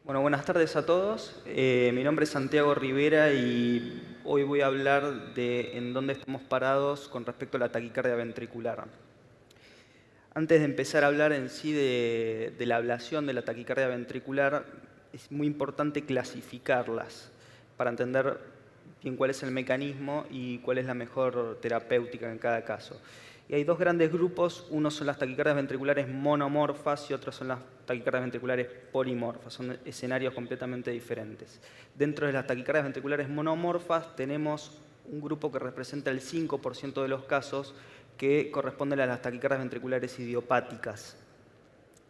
Bueno, buenas tardes a todos. Mi nombre es Santiago Rivera y hoy voy a hablar de en dónde estamos parados con respecto a la taquicardia ventricular. Antes de empezar a hablar en sí de la ablación de la taquicardia ventricular, es muy importante clasificarlas para entender bien cuál es el mecanismo y cuál es la mejor terapéutica en cada caso. Y hay dos grandes grupos, uno son las taquicardias ventriculares monomorfas y otros son las taquicardias ventriculares polimorfas, son escenarios completamente diferentes. Dentro de las taquicardias ventriculares monomorfas tenemos un grupo que representa el 5% de los casos que corresponden a las taquicardias ventriculares idiopáticas.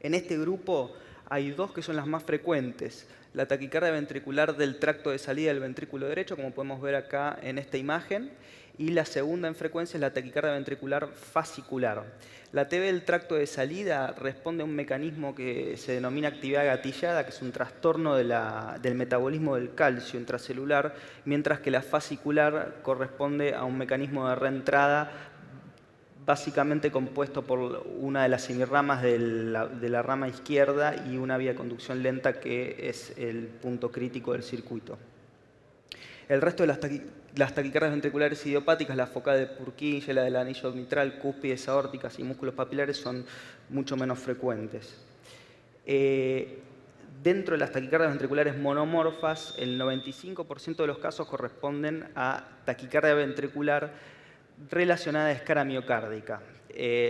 En este grupo hay dos que son las más frecuentes. La taquicardia ventricular del tracto de salida del ventrículo derecho, como podemos ver acá en esta imagen, y la segunda en frecuencia es la taquicardia ventricular fascicular. La TB del tracto de salida responde a un mecanismo que se denomina actividad gatillada, que es un trastorno del metabolismo del calcio intracelular, mientras que la fascicular corresponde a un mecanismo de reentrada básicamente compuesto por una de las semiramas de la rama izquierda y una vía de conducción lenta que es el punto crítico del circuito. El resto de las taquicardias ventriculares idiopáticas, la focal de Purkinje, la del anillo mitral, cúspides aórticas y músculos papilares son mucho menos frecuentes. Dentro de las taquicardias ventriculares monomorfas, el 95% de los casos corresponden a taquicardia ventricular relacionada a escara miocárdica.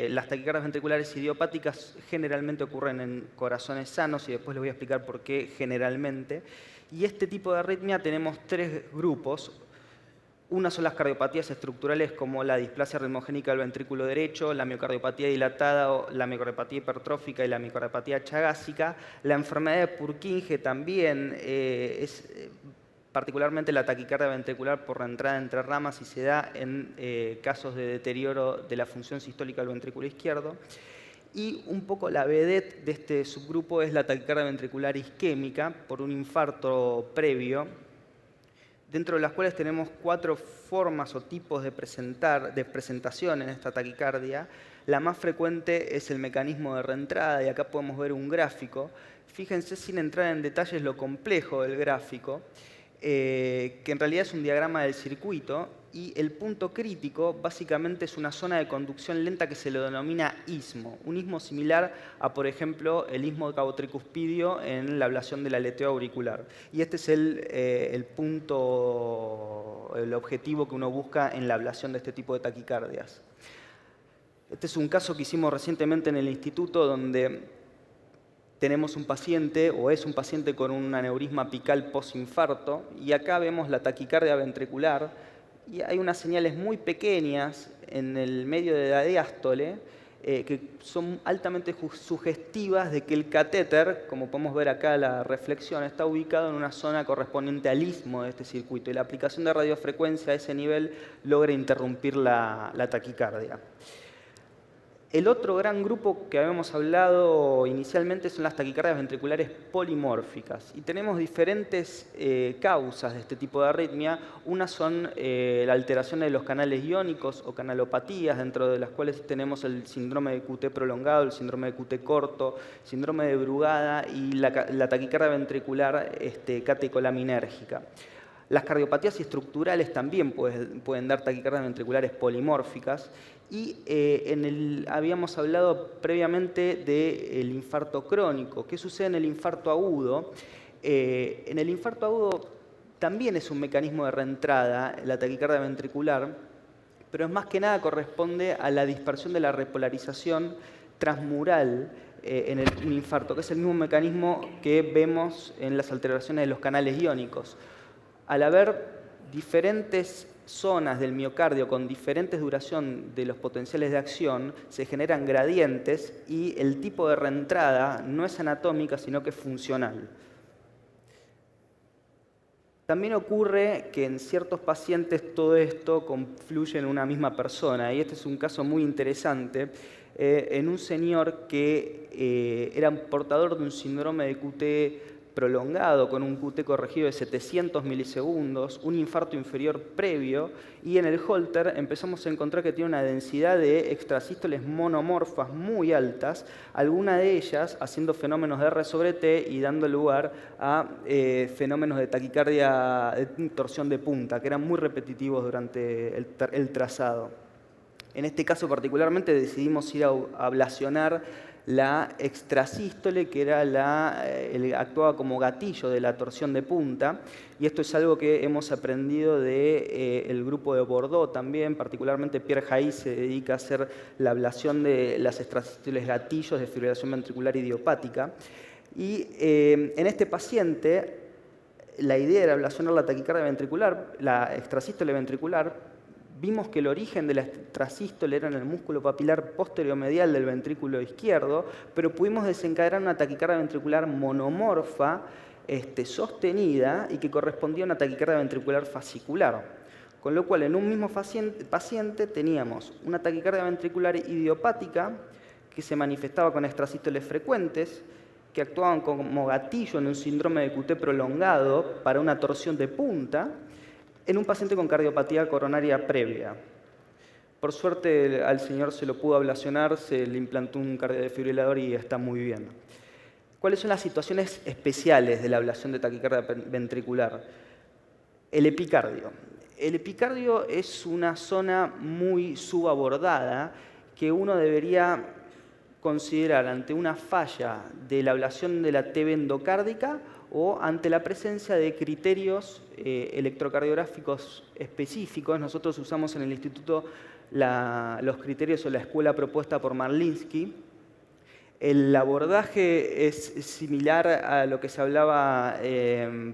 Las taquicardias ventriculares idiopáticas generalmente ocurren en corazones sanos y después les voy a explicar por qué generalmente. Y este tipo de arritmia tenemos tres grupos. Una son las cardiopatías estructurales como la displasia ritmogénica del ventrículo derecho, la miocardiopatía dilatada, o la miocardiopatía hipertrófica y la miocardiopatía chagásica. La enfermedad de Purkinje también es particularmente la taquicardia ventricular por reentrada entre ramas y se da en casos de deterioro de la función sistólica del ventrículo izquierdo. Y un poco la vedette de este subgrupo es la taquicardia ventricular isquémica por un infarto previo, dentro de las cuales tenemos cuatro formas o tipos de presentación en esta taquicardia. La más frecuente es el mecanismo de reentrada, y acá podemos ver un gráfico. Fíjense, sin entrar en detalles, lo complejo del gráfico, que en realidad es un diagrama del circuito, y el punto crítico básicamente es una zona de conducción lenta que se lo denomina istmo. Un istmo similar a, por ejemplo, el istmo cabo-tricuspidio en la ablación del aleteo auricular. Y este es el punto, el objetivo que uno busca en la ablación de este tipo de taquicardias. Este es un caso que hicimos recientemente en el instituto donde tenemos un paciente, o es un paciente con un aneurisma apical postinfarto, y acá vemos la taquicardia ventricular, y hay unas señales muy pequeñas en el medio de la diástole que son altamente sugestivas de que el catéter, como podemos ver acá la reflexión, está ubicado en una zona correspondiente al istmo de este circuito, y la aplicación de radiofrecuencia a ese nivel logra interrumpir la taquicardia. El otro gran grupo que habíamos hablado inicialmente son las taquicardias ventriculares polimórficas. Y tenemos diferentes causas de este tipo de arritmia. Una son la alteración de los canales iónicos o canalopatías, dentro de las cuales tenemos el síndrome de QT prolongado, el síndrome de QT corto, síndrome de Brugada y la taquicardia ventricular catecolaminérgica. Las cardiopatías estructurales también pueden dar taquicardias ventriculares polimórficas. Y habíamos hablado previamente del infarto crónico. ¿Qué sucede en el infarto agudo? En el infarto agudo también es un mecanismo de reentrada, la taquicardia ventricular, pero es más que nada corresponde a la dispersión de la repolarización transmural en un infarto, que es el mismo mecanismo que vemos en las alteraciones de los canales iónicos. Al haber diferentes zonas del miocardio con diferentes duración de los potenciales de acción, se generan gradientes y el tipo de reentrada no es anatómica, sino que es funcional. También ocurre que en ciertos pacientes todo esto confluye en una misma persona, y este es un caso muy interesante en un señor que era portador de un síndrome de QT prolongado con un QT corregido de 700 milisegundos, un infarto inferior previo, y en el Holter empezamos a encontrar que tiene una densidad de extrasístoles monomorfas muy altas, algunas de ellas haciendo fenómenos de R sobre T y dando lugar a fenómenos de taquicardia, de torsión de punta, que eran muy repetitivos durante el trazado. En este caso particularmente decidimos ir a ablacionar la extrasístole, que era actuaba como gatillo de la torsión de punta, y esto es algo que hemos aprendido del grupo de Bordeaux también, particularmente Pierre Jaïs se dedica a hacer la ablación de las extrasístoles gatillos de fibrilación ventricular idiopática. Y en este paciente la idea era ablacionar la taquicardia ventricular, la extrasístole ventricular. Vimos que el origen de la extrasístole era en el músculo papilar posterior-medial del ventrículo izquierdo, pero pudimos desencadenar una taquicardia ventricular monomorfa, sostenida, y que correspondía a una taquicardia ventricular fascicular. Con lo cual, en un mismo paciente teníamos una taquicardia ventricular idiopática que se manifestaba con extrasístoles frecuentes, que actuaban como gatillo en un síndrome de QT prolongado para una torsión de punta, en un paciente con cardiopatía coronaria previa. Por suerte al señor se lo pudo ablacionar, se le implantó un cardiodefibrilador y está muy bien. ¿Cuáles son las situaciones especiales de la ablación de taquicardia ventricular? El epicardio. El epicardio es una zona muy subabordada que uno debería considerar ante una falla de la ablación de la TV endocárdica o ante la presencia de criterios electrocardiográficos específicos. Nosotros usamos en el instituto los criterios o la escuela propuesta por Marlinsky. El abordaje es similar a lo que se hablaba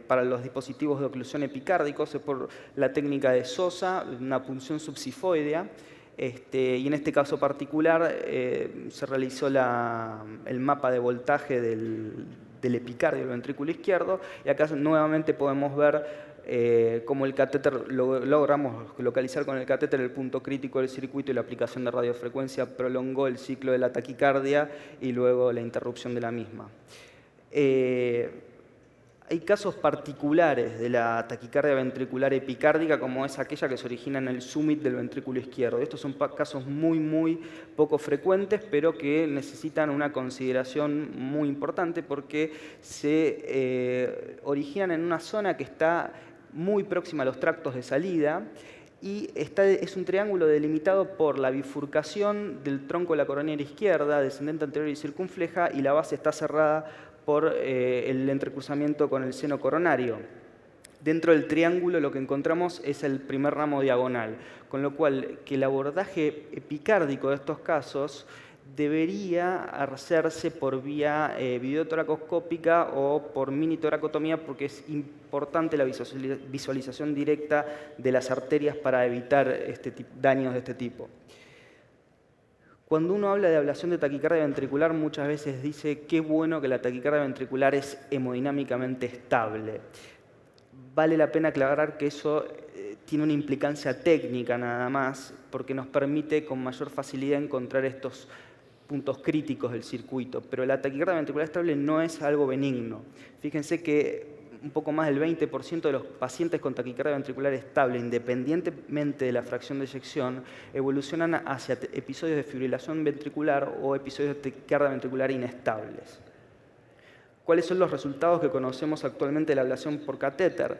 para los dispositivos de oclusión epicárdicos, es por la técnica de Sosa, una punción subsifoidea. Y en este caso particular se realizó el mapa de voltaje del epicardio del ventrículo izquierdo, y acá nuevamente podemos ver cómo el catéter, logramos localizar con el catéter el punto crítico del circuito, y la aplicación de radiofrecuencia prolongó el ciclo de la taquicardia y luego la interrupción de la misma. Hay casos particulares de la taquicardia ventricular epicárdica, como es aquella que se origina en el summit del ventrículo izquierdo. Estos son casos muy poco frecuentes, pero que necesitan una consideración muy importante porque se originan en una zona que está muy próxima a los tractos de salida, y es un triángulo delimitado por la bifurcación del tronco de la coronaria izquierda, descendente anterior y circunfleja, y la base está cerrada por el entrecruzamiento con el seno coronario. Dentro del triángulo lo que encontramos es el primer ramo diagonal, con lo cual que el abordaje epicárdico de estos casos debería hacerse por vía videotoracoscópica o por minitoracotomía, porque es importante la visualización directa de las arterias para evitar daños de este tipo. Cuando uno habla de ablación de taquicardia ventricular, muchas veces dice qué bueno que la taquicardia ventricular es hemodinámicamente estable. Vale la pena aclarar que eso tiene una implicancia técnica nada más, porque nos permite con mayor facilidad encontrar estos puntos críticos del circuito. Pero la taquicardia ventricular estable no es algo benigno. Fíjense que un poco más del 20% de los pacientes con taquicardia ventricular estable, independientemente de la fracción de eyección, evolucionan hacia episodios de fibrilación ventricular o episodios de taquicardia ventricular inestables. ¿Cuáles son los resultados que conocemos actualmente de la ablación por catéter?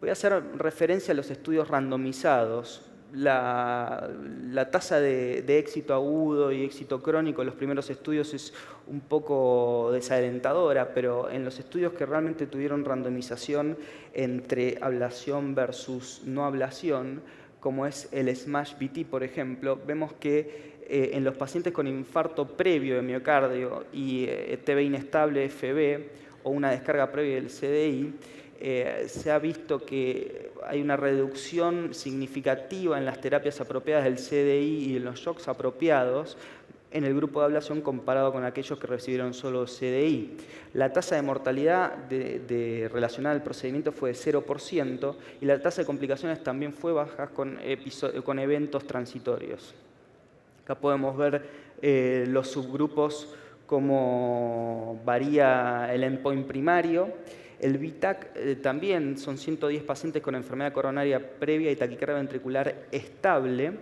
Voy a hacer referencia a los estudios randomizados. La tasa de éxito agudo y éxito crónico en los primeros estudios es un poco desalentadora, pero en los estudios que realmente tuvieron randomización entre ablación versus no ablación, como es el SMASH-BT, por ejemplo, vemos que en los pacientes con infarto previo de miocardio y TV inestable FB o una descarga previa del CDI, se ha visto que hay una reducción significativa en las terapias apropiadas del CDI y en los shocks apropiados en el grupo de ablación comparado con aquellos que recibieron solo CDI. La tasa de mortalidad relacionada al procedimiento fue de 0% y la tasa de complicaciones también fue baja con eventos transitorios. Acá podemos ver los subgrupos cómo varía el endpoint primario. El VTAC también son 110 pacientes con enfermedad coronaria previa y taquicardia ventricular estable,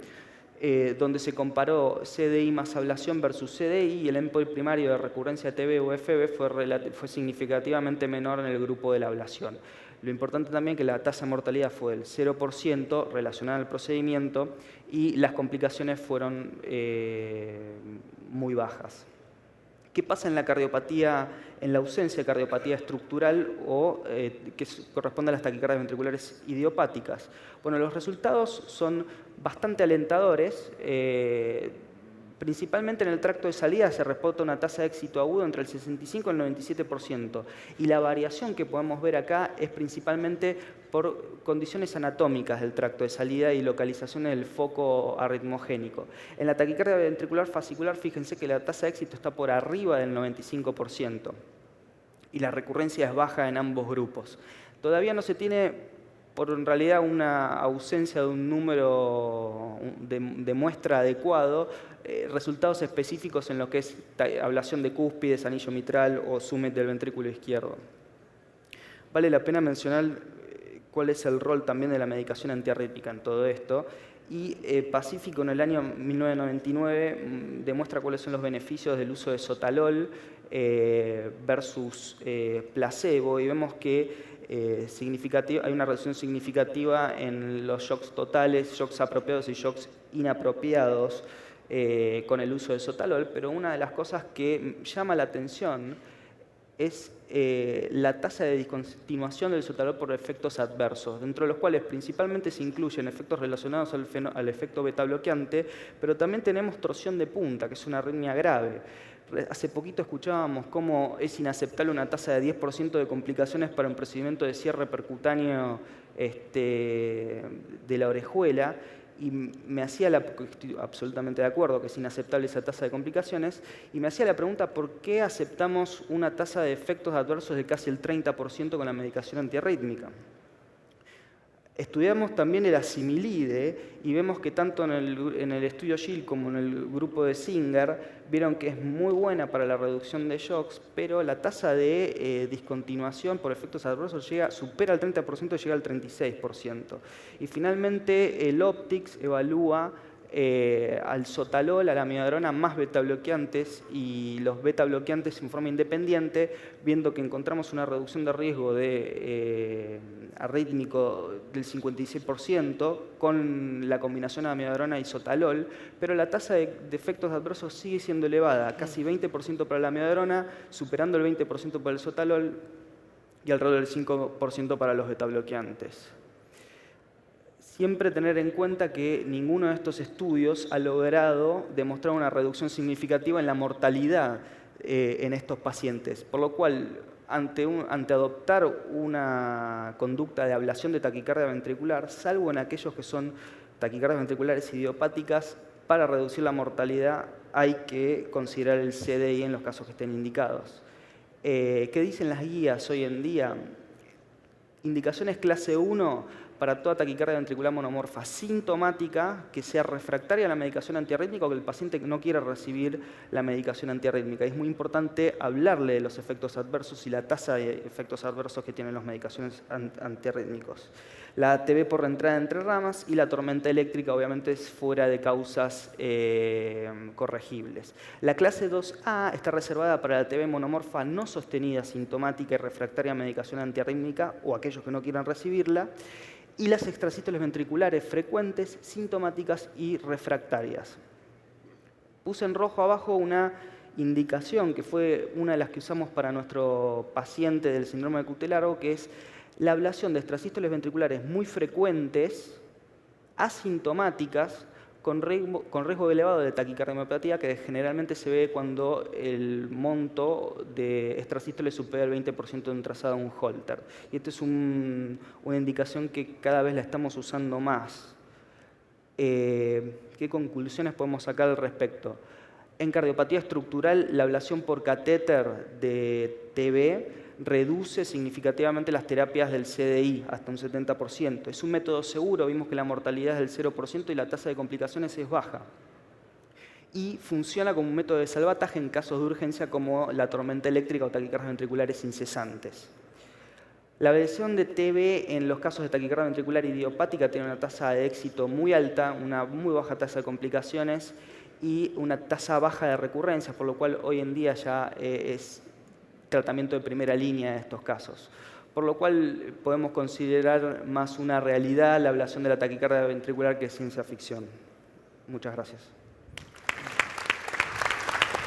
donde se comparó CDI más ablación versus CDI, y el endpoint primario de recurrencia TB o FB fue significativamente menor en el grupo de la ablación. Lo importante también es que la tasa de mortalidad fue del 0% relacionada al procedimiento y las complicaciones fueron muy bajas. ¿Qué pasa en la cardiopatía, en la ausencia de cardiopatía estructural o que corresponde a las taquicardias ventriculares idiopáticas? Bueno, los resultados son bastante alentadores. Principalmente en el tracto de salida se reporta una tasa de éxito agudo entre el 65 y el 97%. Y la variación que podemos ver acá es principalmente por condiciones anatómicas del tracto de salida y localización del foco arritmogénico. En la taquicardia ventricular fascicular, fíjense que la tasa de éxito está por arriba del 95%. Y la recurrencia es baja en ambos grupos. Todavía no se tiene por en realidad una ausencia de un número de muestra adecuado, resultados específicos en lo que es ablación de cúspides, anillo mitral o summit del ventrículo izquierdo. Vale la pena mencionar cuál es el rol también de la medicación antiarrítmica en todo esto. Y Pacífico en el año 1999 demuestra cuáles son los beneficios del uso de sotalol versus placebo, y vemos que hay una reducción significativa en los shocks totales, shocks apropiados y shocks inapropiados con el uso de sotalol, pero una de las cosas que llama la atención es la tasa de discontinuación del sotalol por efectos adversos, dentro de los cuales principalmente se incluyen efectos relacionados al efecto beta bloqueante, pero también tenemos torsión de punta, que es una arritmia grave. Hace poquito escuchábamos cómo es inaceptable una tasa de 10% de complicaciones para un procedimiento de cierre percutáneo de la orejuela, y me hacía estoy absolutamente de acuerdo que es inaceptable esa tasa de complicaciones, y me hacía la pregunta por qué aceptamos una tasa de efectos adversos de casi el 30% con la medicación antiarrítmica. Estudiamos también el asimilide y vemos que tanto en el estudio Gill como en el grupo de Singer vieron que es muy buena para la reducción de shocks, pero la tasa de discontinuación por efectos adversos supera el 30% y llega al 36%. Y finalmente el Optics evalúa al sotalol, a la amiodarona más beta bloqueantes y los beta bloqueantes en forma independiente, viendo que encontramos una reducción de riesgo de arrítmico del 56% con la combinación de amiodarona y sotalol, pero la tasa de efectos adversos sigue siendo elevada, casi 20% para la amiodarona, superando el 20% para el sotalol y alrededor del 5% para los beta bloqueantes. Siempre tener en cuenta que ninguno de estos estudios ha logrado demostrar una reducción significativa en la mortalidad en estos pacientes, por lo cual, ante adoptar una conducta de ablación de taquicardia ventricular, salvo en aquellos que son taquicardias ventriculares idiopáticas, para reducir la mortalidad hay que considerar el CDI en los casos que estén indicados. ¿Qué dicen las guías hoy en día? Indicaciones clase 1 para toda taquicardia ventricular monomorfa sintomática que sea refractaria a la medicación antiarrítmica o que el paciente no quiera recibir la medicación antiarrítmica. Es muy importante hablarle de los efectos adversos y la tasa de efectos adversos que tienen las medicaciones antiarrítmicos. La ATB por entrada entre ramas y la tormenta eléctrica obviamente es fuera de causas corregibles. La clase 2A está reservada para la ATB monomorfa no sostenida, sintomática y refractaria a medicación antiarrítmica o aquellos que no quieran recibirla, y las extrasístoles ventriculares frecuentes, sintomáticas y refractarias. Puse en rojo abajo una indicación que fue una de las que usamos para nuestro paciente del síndrome de Cutelaro, que es la ablación de extrasístoles ventriculares muy frecuentes, asintomáticas, con riesgo elevado de taquicardiomopatía, que generalmente se ve cuando el monto de extrasístoles supera el 20% de un trazado de un Holter. Y esta es una indicación que cada vez la estamos usando más. ¿Qué conclusiones podemos sacar al respecto? En cardiopatía estructural, la ablación por catéter de TB reduce significativamente las terapias del CDI hasta un 70%. Es un método seguro, vimos que la mortalidad es del 0% y la tasa de complicaciones es baja. y funciona como un método de salvataje en casos de urgencia como la tormenta eléctrica o taquicardias ventriculares incesantes. La versión de TB en los casos de taquicardia ventricular idiopática tiene una tasa de éxito muy alta, una muy baja tasa de complicaciones y una tasa baja de recurrencias, por lo cual hoy en día ya es tratamiento de primera línea en estos casos. Por lo cual podemos considerar más una realidad la ablación de la taquicardia ventricular que ciencia ficción. Muchas gracias.